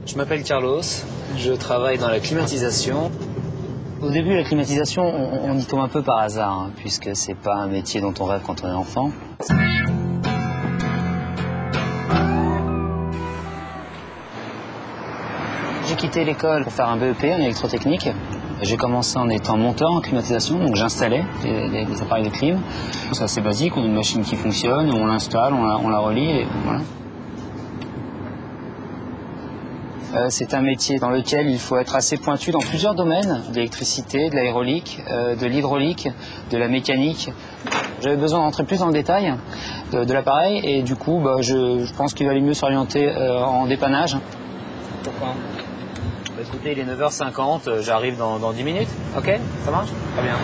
Je m'appelle Carlos, je travaille dans la climatisation. Au début, la climatisation, on y tombe un peu par hasard, hein, puisque c'est pas un métier dont on rêve quand on est enfant. J'ai quitté l'école pour faire un BEP en électrotechnique. J'ai commencé en étant monteur en climatisation, donc j'installais des appareils de clim. C'est assez basique, on a une machine qui fonctionne, on l'installe, on la relie, et voilà. C'est un métier dans lequel il faut être assez pointu dans plusieurs domaines, de l'électricité, de l'aérolique, de l'hydraulique, de la mécanique. J'avais besoin d'entrer plus dans le détail de l'appareil et du coup je pense qu'il valait mieux s'orienter en dépannage. Pourquoi ? Écoutez, il est 9h50, j'arrive dans 10 minutes. Ok, ça marche ? Très bien.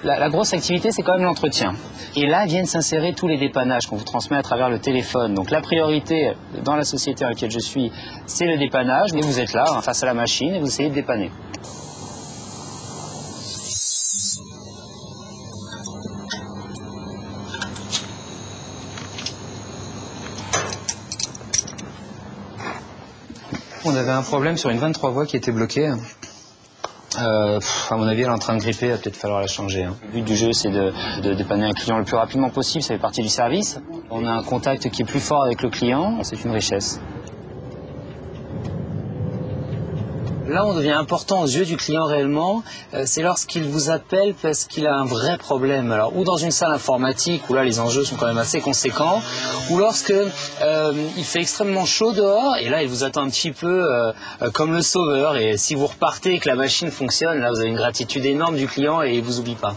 La grosse activité, c'est quand même l'entretien. Et là viennent s'insérer tous les dépannages qu'on vous transmet à travers le téléphone. Donc la priorité dans la société dans laquelle je suis, c'est le dépannage. Et vous êtes là, face à la machine, et vous essayez de dépanner. On avait un problème sur une 23 voies qui était bloquée. À mon avis, elle est en train de gripper, il va peut-être falloir la changer. Le but du jeu, c'est de dépanner un client le plus rapidement possible, ça fait partie du service. On a un contact qui est plus fort avec le client, c'est une richesse. Là, on devient important aux yeux du client réellement, c'est lorsqu'il vous appelle parce qu'il a un vrai problème. Alors, ou dans une salle informatique, où là, les enjeux sont quand même assez conséquents, ou lorsque il fait extrêmement chaud dehors, et là, il vous attend un petit peu comme le sauveur. Et si vous repartez et que la machine fonctionne, là, vous avez une gratitude énorme du client et il vous oublie pas.